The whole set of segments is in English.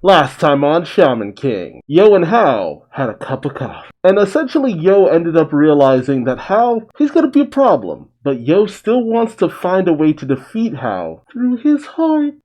Last time on Shaman King, Yo and Hao had a cup of coffee. And essentially Yo ended up realizing that Hao, he's gonna be a problem. But Yo still wants to find a way to defeat Hao through his heart.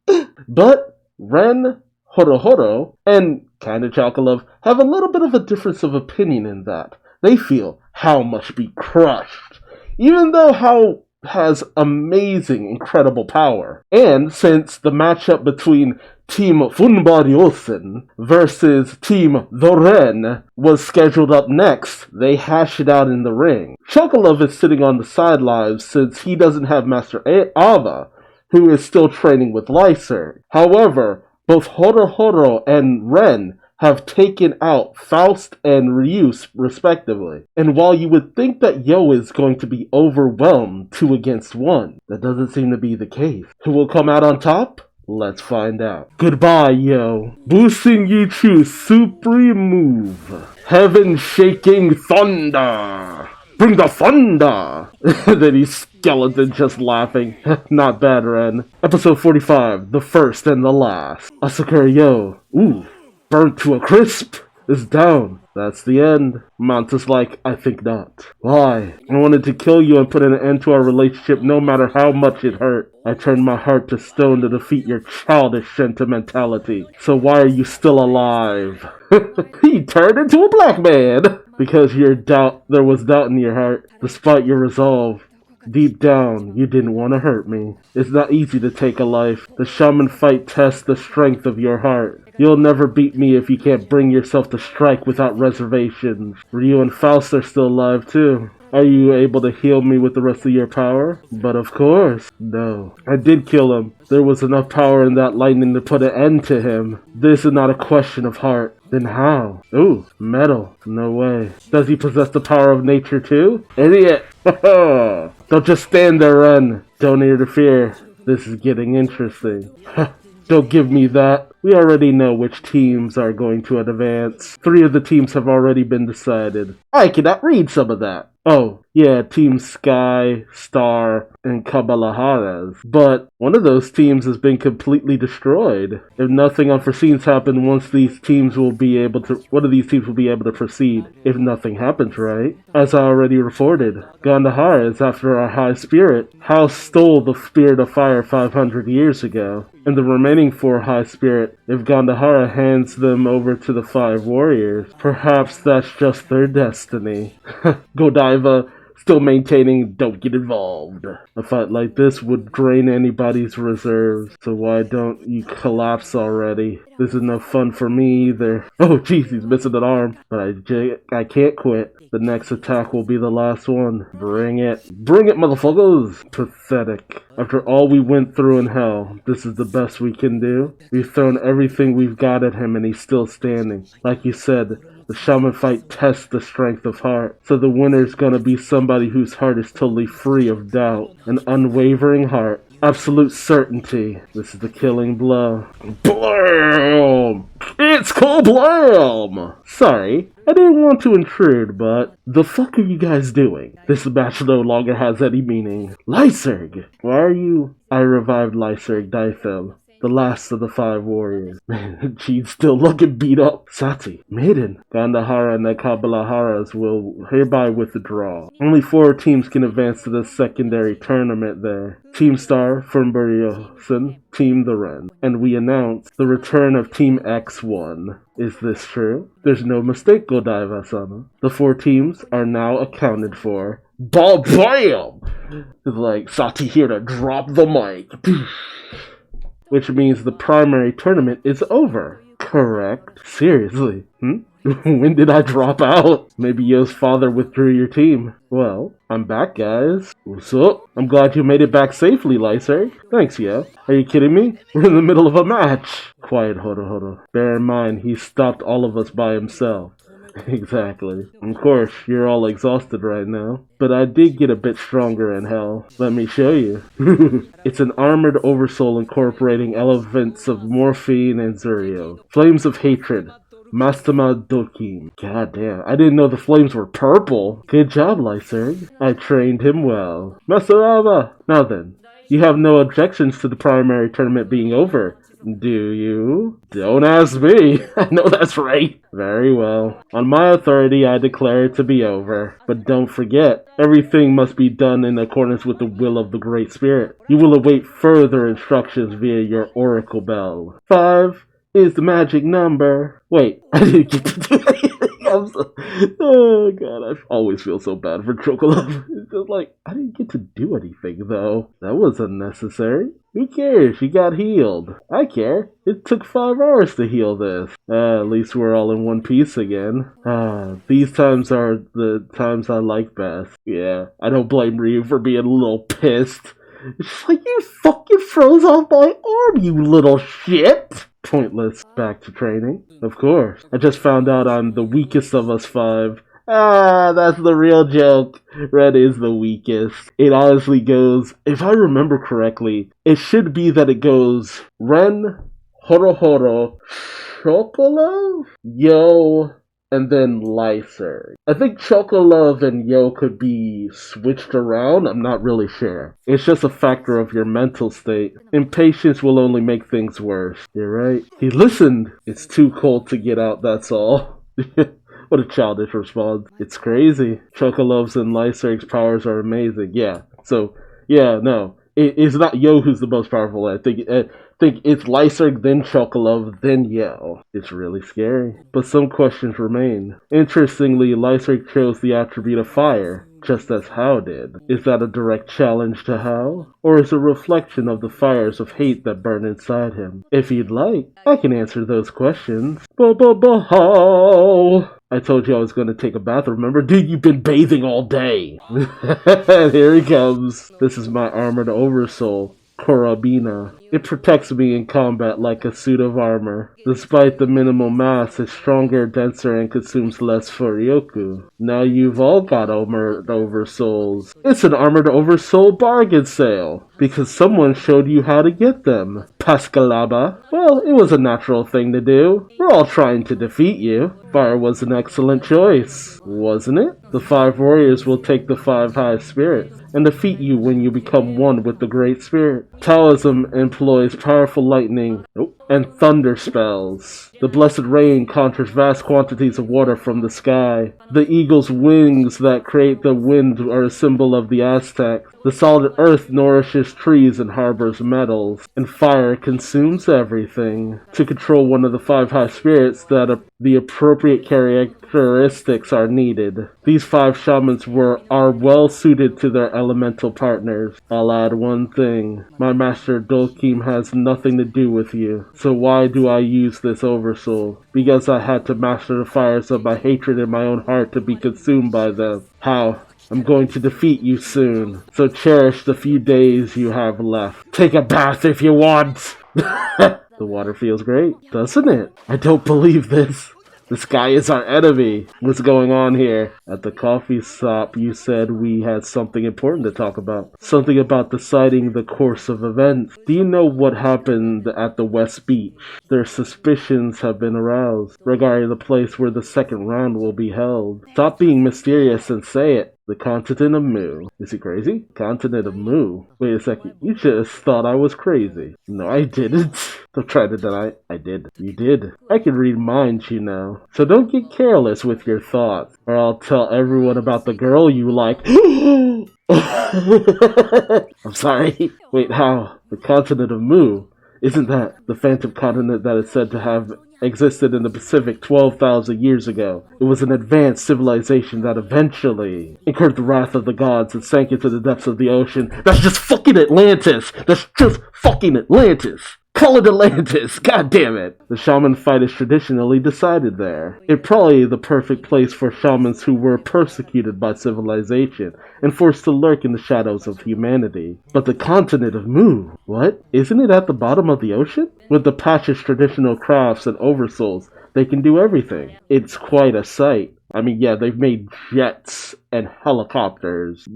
But Ren, Horo, and kinda Chocolove have a little bit of a difference of opinion in that. They feel Hao must be crushed. Even though Hao has amazing, incredible power. And since the matchup between Team Funbaryosen versus Team Doren was scheduled up next, they hash it out in the ring. Chocolove is sitting on the sidelines since he doesn't have Master Ava, who is still training with Lyser. However, both Horo and Ren have taken out Faust and Ryu respectively. And while you would think that Yo is going to be overwhelmed 2 against 1, that doesn't seem to be the case. Who will come out on top? Let's find out. Goodbye, Yo. Boosting you to supreme move. Heaven-shaking thunder. Bring the thunder! Then he's skeleton just laughing. Not bad, Ren. Episode 45, the first and the last. Asakura Yo. Ooh. Burnt to a crisp is down. That's the end. Manta's like, I think not. Why? I wanted to kill you and put an end to our relationship no matter how much it hurt. I turned my heart to stone to defeat your childish sentimentality. So why are you still alive? He turned into a black man! Because there was doubt in your heart, despite your resolve. Deep down, you didn't want to hurt me. It's not easy to take a life. The shaman fight tests the strength of your heart. You'll never beat me if you can't bring yourself to strike without reservations. Ryu and Faust are still alive too. Are you able to heal me with the rest of your power? But of course, no. I did kill him. There was enough power in that lightning to put an end to him. This is not a question of heart. Then how? Ooh, metal. No way. Does he possess the power of nature too? Idiot! Don't just stand there, Ren. Don't interfere. This is getting interesting. Don't give me that. We already know which teams are going to advance. 3 of the teams have already been decided. I cannot read some of that. Oh, yeah, Team Sky, Star, and Kabalaharas. But one of those teams has been completely destroyed. If nothing unforeseen's happened, one of these teams will be able to proceed. If nothing happens, right? As I already reported, Gandhara is after our high spirit. Hao stole the spirit of fire 500 years ago. And the remaining 4 high spirit, if Gandhara hands them over to the 5 warriors, perhaps that's just their destiny. Godiva still maintaining don't get involved. A fight like this would drain anybody's reserves, so why don't you collapse already? This is no fun for me either. Oh jeez, he's missing an arm. But I can't quit. The next attack will be the last one. Bring it. Bring it, motherfuckers! Pathetic. After all we went through in hell, this is the best we can do? We've thrown everything we've got at him and he's still standing. Like you said, the shaman fight tests the strength of heart. So the winner's gonna be somebody whose heart is totally free of doubt. An unwavering heart. Absolute certainty. This is the killing blow. Blam! It's called Blam! Sorry, I didn't want to intrude, but the fuck are you guys doing? This match no longer has any meaning. Lyserg! Why are you... I revived Lyserg Daifel, the last of the 5 warriors. Man, she's still looking beat up. Sati, Maiden, Gandhara and the Kabalaharas will hereby withdraw. Only 4 teams can advance to the secondary tournament there. Team Star from Buryosen, Team the Ren. And we announce the return of Team X1. Is this true? There's no mistake, Godiva-sama. The 4 teams are now accounted for. Bam! It's like Sati here to drop the mic. Which means the primary tournament is over. Correct? Seriously? When did I drop out? Maybe Yo's father withdrew your team. Well, I'm back, guys. What's up? I'm glad you made it back safely, Lyser. Thanks, Yo. Are you kidding me? We're in the middle of a match. Quiet, Horo. Bear in mind, he stopped all of us by himself. Exactly. Of course, you're all exhausted right now. But I did get a bit stronger in hell. Let me show you. It's an armored oversoul incorporating elements of morphine and Zurio. Flames of hatred. Mastama Dokim. God damn, I didn't know the flames were purple. Good job, Lyserg. I trained him well. Master Ava! Now then, you have no objections to the primary tournament being over, Do you? Don't ask me. I know that's right. Very well. On my authority, I declare it to be over. But don't forget, everything must be done in accordance with the will of the Great Spirit. You will await further instructions via your oracle bell. 5 is the magic number. Wait, I didn't get to do anything. Oh god, I always feel so bad for Chocolate. It's just like, I didn't get to do anything though. That was unnecessary. Who cares? She got healed. I care. It took 5 hours to heal this. At least we're all in one piece again. These times are the times I like best. Yeah, I don't blame Ryu for being a little pissed. It's like, you fucking froze off my arm, you little shit! Pointless. Back to training. Of course. I just found out I'm the weakest of us 5. That's the real joke. Red is the weakest. It honestly goes, if I remember correctly, it should be that it goes Ren, Horo, Chocolove, Yo, and then Lyser. I think Chocolove and Yo could be switched around. I'm not really sure. It's just a factor of your mental state. Impatience will only make things worse. You're right. He listened. It's too cold to get out, that's all. What a childish response. It's crazy. Chocolove's and Lyserg's powers are amazing. Yeah. So, yeah, no. It's not Yo who's the most powerful. I think it's Lyserg, then Chocolove, then Yo. It's really scary. But some questions remain. Interestingly, Lyserg chose the attribute of fire, just as Hao did. Is that a direct challenge to Hao? Or is it a reflection of the fires of hate that burn inside him? If you'd like, I can answer those questions. How? I told you I was going to take a bath, remember? Dude, you've been bathing all day. Here he comes. This is my armored oversoul, Korabina. It protects me in combat like a suit of armor. Despite the minimal mass, it's stronger, denser, and consumes less Furyoku. Now you've all got armored oversouls. It's an armored oversoul bargain sale, because someone showed you how to get them. Pascalaba. Well, it was a natural thing to do. We're all trying to defeat you. Fire was an excellent choice, wasn't it? The 5 warriors will take the 5 high spirits and defeat you when you become one with the Great Spirit. Taoism employs powerful lightning and thunder spells. The blessed rain conjures vast quantities of water from the sky. The eagle's wings that create the wind are a symbol of the Aztecs. The solid earth nourishes trees and harbors metals, and fire consumes everything. To control one of the 5 high spirits, the appropriate characteristics are needed. These 5 shamans are well suited to their elemental partners. I'll add one thing. My master Dolkim has nothing to do with you. So why do I use this oversoul? Because I had to master the fires of my hatred in my own heart to be consumed by them. How? I'm going to defeat you soon. So cherish the few days you have left. Take a bath if you want. The water feels great, doesn't it? I don't believe this. This guy is our enemy. What's going on here? At the coffee shop, you said we had something important to talk about. Something about deciding the course of events. Do you know what happened at the West Beach? Their suspicions have been aroused regarding the place where the second round will be held. Stop being mysterious and say it. The continent of Mu. Is he crazy? Continent of Mu? Wait a second. You just thought I was crazy. No, I didn't. Don't try to deny. I did. You did. I can read minds, you know. So don't get careless with your thoughts, or I'll tell everyone about the girl you like. I'm sorry. Wait, how? The continent of Mu? Isn't that the phantom continent that is said to have existed in the Pacific 12,000 years ago? It was an advanced civilization that eventually incurred the wrath of the gods and sank into the depths of the ocean. That's just fucking Atlantis! That's just fucking Atlantis! Call it Atlantis! God damn it! The shaman fight is traditionally decided there. It's probably the perfect place for shamans who were persecuted by civilization and forced to lurk in the shadows of humanity. But the continent of Mu? What? Isn't it at the bottom of the ocean? With the Pasha's traditional crafts and oversouls, they can do everything. It's quite a sight. I mean, yeah, they've made jets and helicopters.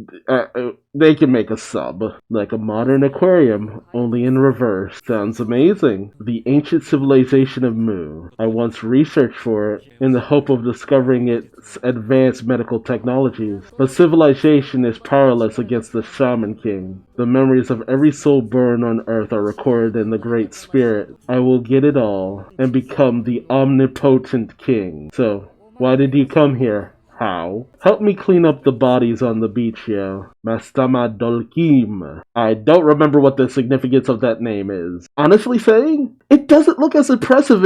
They can make a sub, like a modern aquarium, only in reverse. Sounds amazing. The ancient civilization of Mu. I once researched for it in the hope of discovering its advanced medical technologies, but civilization is powerless against the Shaman King. The memories of every soul born on earth are recorded in the Great Spirit. I will get it all and become the omnipotent king. So, why did you come here? How? Help me clean up the bodies on the beach, yo. Mastama Dolkim. I don't remember what the significance of that name is. Honestly saying, it doesn't look as impressive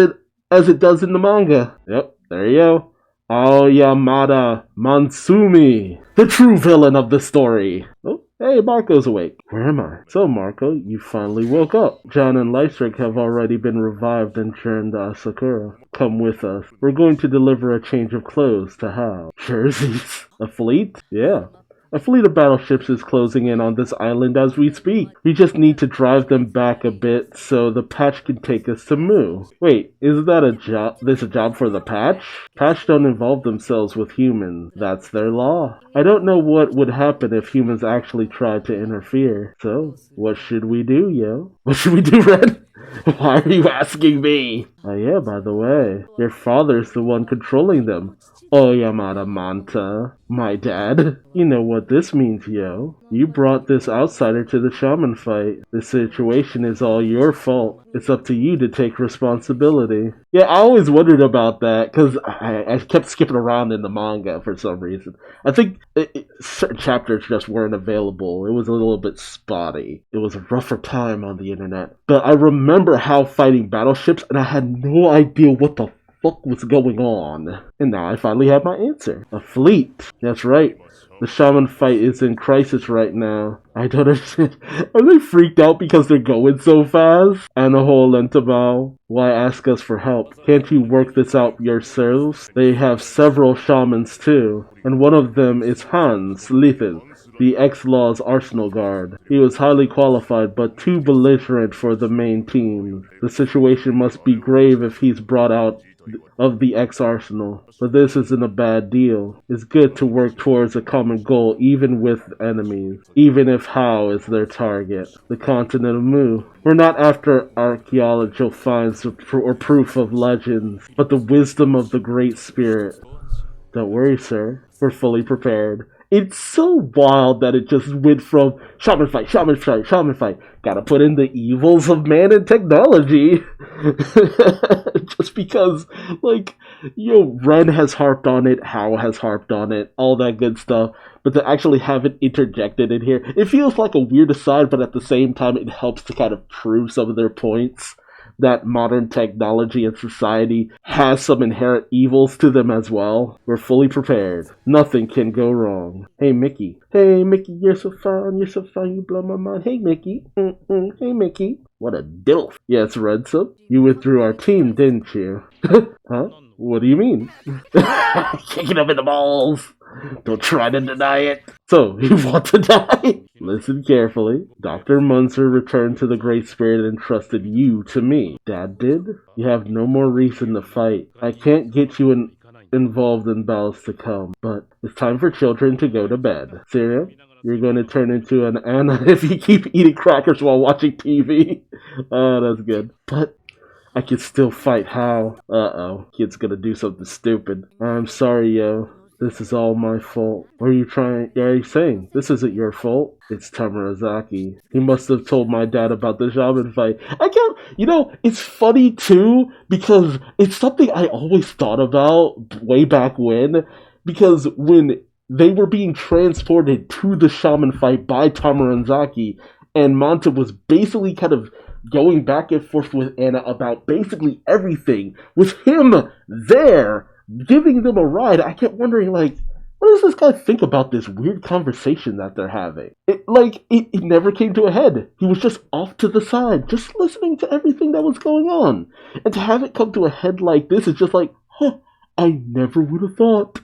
as it does in the manga. Yep, there you go. Aoyamada Mansumi, the true villain of the story. Oh, hey, Marco's awake. Where am I? So, Marco, you finally woke up. John and Lystric have already been revived and turned to Asakura. Come with us. We're going to deliver a change of clothes to Hal. Jerseys? A fleet? Yeah. A fleet of battleships is closing in on this island as we speak. We just need to drive them back a bit so the patch can take us to Mu. Wait, is that a job? This a job for the patch? Patch don't involve themselves with humans. That's their law. I don't know what would happen if humans actually tried to interfere. So, what should we do, yo? What should we do, Red? Why are you asking me? Oh yeah, by the way, your father's the one controlling them. Oh, Yamada Manta, my dad. You know what this means, yo. You brought this outsider to the shaman fight. The situation is all your fault. It's up to you to take responsibility. Yeah, I always wondered about that, because I kept skipping around in the manga for some reason. I think certain chapters just weren't available. It was a little bit spotty. It was a rougher time on the internet. But I remember how fighting battleships, and I had no idea what the fuck was going on. And now I finally have my answer. A fleet. That's right. The shaman fight is in crisis right now. I don't understand. Are they freaked out because they're going so fast? Anahol and Tabao, why ask us for help? Can't you work this out yourselves? They have several shamans too, and one of them is Hans Lithen, the ex-Law's Arsenal guard. He was highly qualified, but too belligerent for the main team. The situation must be grave if he's brought out of the ex-Arsenal. But this isn't a bad deal. It's good to work towards a common goal even with enemies, even if Hao is their target, the continent of Mu. We're not after archaeological finds or proof of legends, but the wisdom of the Great Spirit. Don't worry, sir. We're fully prepared. It's so wild that it just went from shaman fight, shaman fight, shaman fight. Gotta put in the evils of man and technology. Just because, like, Ren has harped on it, Hao has harped on it, all that good stuff. But to actually have it interjected in here, it feels like a weird aside, but at the same time, it helps to kind of prove some of their points. That modern technology and society has some inherent evils to them as well. We're fully prepared. Nothing can go wrong. Hey, Mickey. Hey, Mickey, you're so fun. You're so fun. You blow my mind. Hey, Mickey. Hey, Mickey. What a dilf. Yes, Ransom. You withdrew our team, didn't you? Huh? What do you mean? Kicking him in the balls. Don't try to deny it. So, you want to die? Listen carefully. Dr. Munzer returned to the Great Spirit and entrusted you to me. Dad did? You have no more reason to fight. I can't get you involved in battles to come, but it's time for children to go to bed. Syria, you're going to turn into an Anna if you keep eating crackers while watching TV. Oh, that's good. But I can still fight Hal. Uh-oh. Kid's gonna do something stupid. I'm sorry, yo. This is all my fault. What are you saying? This isn't your fault. It's Tamarazaki. He must have told my dad about the shaman fight. It's funny too, because it's something I always thought about way back when, because when they were being transported to the shaman fight by Tamarazaki, and Manta was basically kind of going back and forth with Anna about basically everything, with him there giving them a ride, I kept wondering, what does this guy think about this weird conversation that they're having? It never came to a head. He was just off to the side, just listening to everything that was going on. And to have it come to a head like this is just I never would have thought.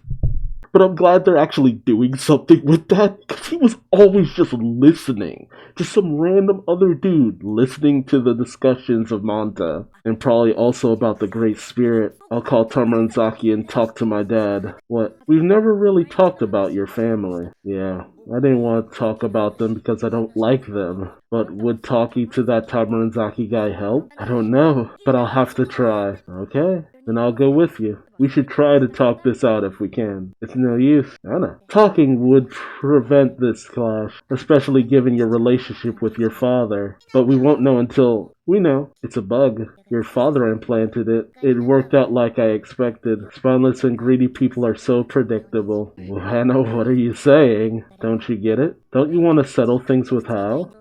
But I'm glad they're actually doing something with that, because he was always just listening. Just some random other dude listening to the discussions of Manta. And probably also about the Great Spirit. I'll call Tamaranzaki and talk to my dad. What? We've never really talked about your family. Yeah, I didn't want to talk about them because I don't like them. But would talking to that Tamaranzaki guy help? I don't know, but I'll have to try. Okay, then I'll go with you. We should try to talk this out if we can. It's no use. I know. Talking would prevent this clash, especially given your relationship with your father. But we won't know until we know. It's a bug. Your father implanted it. It worked out like I expected. Spineless and greedy people are so predictable. Well, Hannah, what are you saying? Don't you get it? Don't you want to settle things with Hal?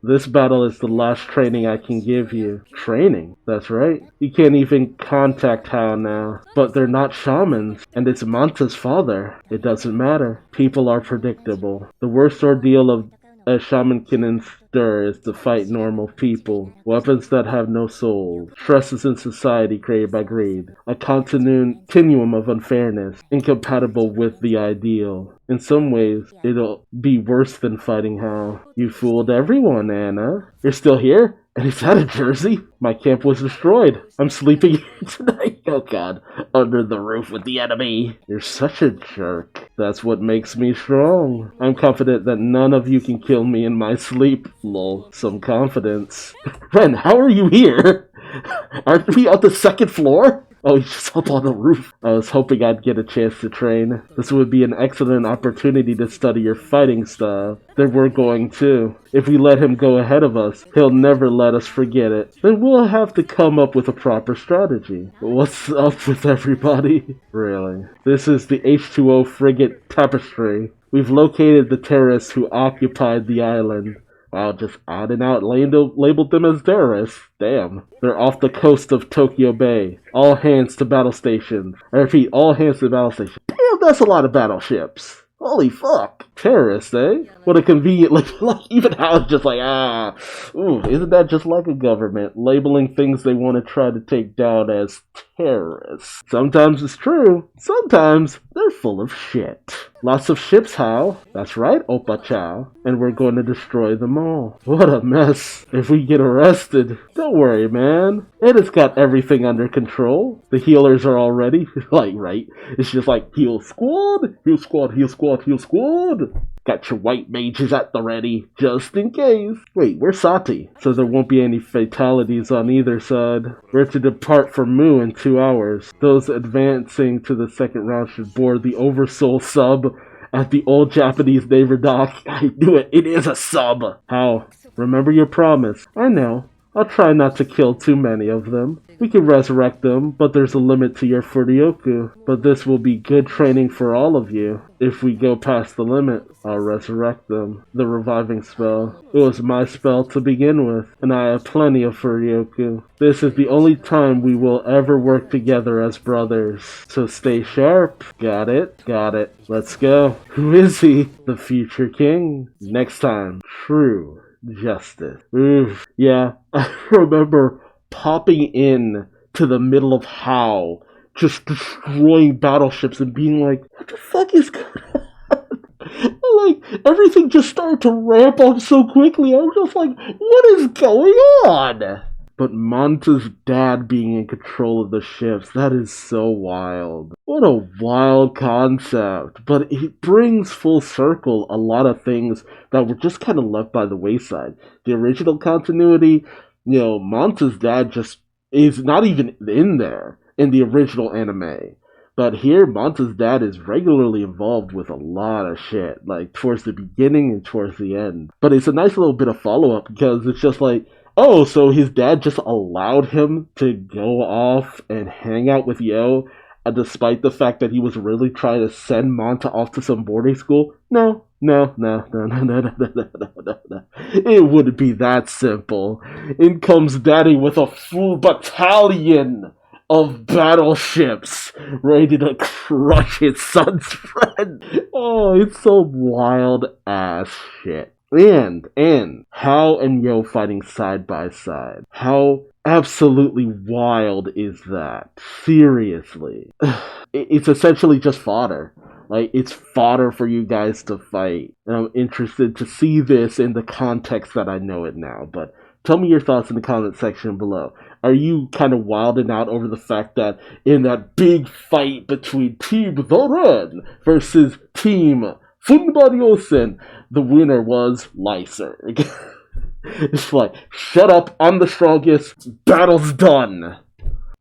This battle is the last training I can give you. Training? That's right. You can't even contact Hal now. But they're not shamans, and it's Manta's father. It doesn't matter. People are predictable. The worst ordeal a shaman can endure is to fight normal people. Weapons that have no souls. Stresses in society created by greed. A continuum of unfairness, incompatible with the ideal. In some ways, it'll be worse than fighting Hal. You fooled everyone, Anna. You're still here? And is that a jersey? My camp was destroyed. I'm sleeping here tonight. Oh god. Under the roof with the enemy. You're such a jerk. That's what makes me strong. I'm confident that none of you can kill me in my sleep. Lol. Some confidence. Ren, how are you here? Aren't we on the second floor? Oh, he's just up on the roof. I was hoping I'd get a chance to train. This would be an excellent opportunity to study your fighting style. Then we're going too. If we let him go ahead of us, he'll never let us forget it. Then we'll have to come up with a proper strategy. What's up with everybody? Really? This is the H2O frigate Tapestry. We've located the terrorists who occupied the island. Wow, just out and out labeled them as terrorists. Damn. They're off the coast of Tokyo Bay. All hands to battle stations. I repeat, all hands to battle stations. Damn, that's a lot of battleships. Holy fuck. Terrorists, eh? What a convenient, like even how it's just like, isn't that just like a government labeling things they want to try to take down as terrorists? Sometimes it's true. Sometimes they're full of shit. Lots of ships, Hal. That's right, Oppa Chow. And we're going to destroy them all. What a mess. If we get arrested, don't worry, man. Edda's got everything under control. The healers are all ready. Right? It's just like, heal squad, heal squad, heal squad, heal squad. Got your white mages at the ready, just in case. Wait, where's Sati? So there won't be any fatalities on either side. We're to depart for Mu in 2 hours. Those advancing to the second round should board the Oversoul sub at the old Japanese neighbor dock. I knew it, it is a sub. How? Remember your promise. I know. I'll try not to kill too many of them. We can resurrect them, but there's a limit to your Furioku. But this will be good training for all of you. If we go past the limit, I'll resurrect them. The reviving spell. It was my spell to begin with, and I have plenty of Furioku. This is the only time we will ever work together as brothers. So stay sharp. Got it? Got it. Let's go. Who is he? The future king. Next time. True justice. Oof. Yeah, I remember popping in to the middle of Hal, just destroying battleships and being like, what the fuck is going on? Like, everything just started to ramp up so quickly. I was just like, what is going on? But Manta's dad being in control of the ships, that is so wild. What a wild concept. But it brings full circle a lot of things that were just kind of left by the wayside. The original continuity, Manta's dad just is not even in there in the original anime. But here, Manta's dad is regularly involved with a lot of shit, like towards the beginning and towards the end. But it's a nice little bit of follow-up because it's just like, oh, so his dad just allowed him to go off and hang out with Yo, despite the fact that he was really trying to send Manta off to some boarding school? No. It wouldn't be that simple. In comes Daddy with a full battalion of battleships ready to crush his son's friend. Oh, it's some wild ass shit. And Hal and Yo fighting side by side. How absolutely wild is that? Seriously. It's essentially just fodder. Like, it's fodder for you guys to fight. And I'm interested to see this in the context that I know it now. But tell me your thoughts in the comment section below. Are you kind of wilding out over the fact that in that big fight between Team The Run versus Team Funbariosen, the winner was Lyserg? It's like, shut up, I'm the strongest, battle's done.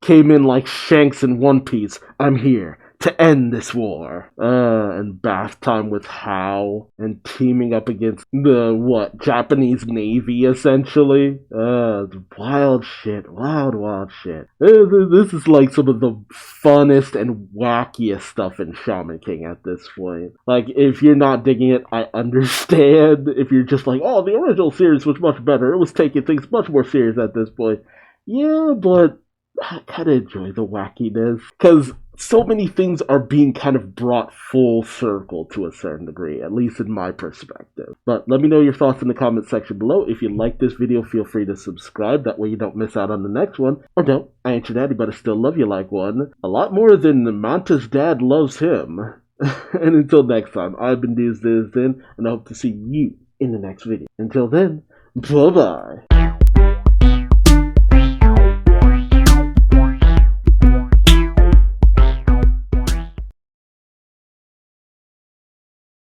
Came in like Shanks in One Piece, I'm here to end this war. And bath time with How, and teaming up against the, Japanese Navy, essentially. Wild shit, wild shit. This is like some of the funnest and wackiest stuff in Shaman King at this point. Like, if you're not digging it, I understand. If you're just like, oh, the original series was much better, it was taking things much more serious at this point. Yeah, but I kind of enjoy the wackiness, because so many things are being kind of brought full circle to a certain degree, at least in my perspective. But let me know your thoughts in the comment section below. If you like this video, feel free to subscribe, that way you don't miss out on the next one. Or don't, I ain't your daddy, but I still love you like one. A lot more than Manta's dad loves him. And until next time, I've been Duuz-Diz-Din, and I hope to see you in the next video. Until then, bye-bye.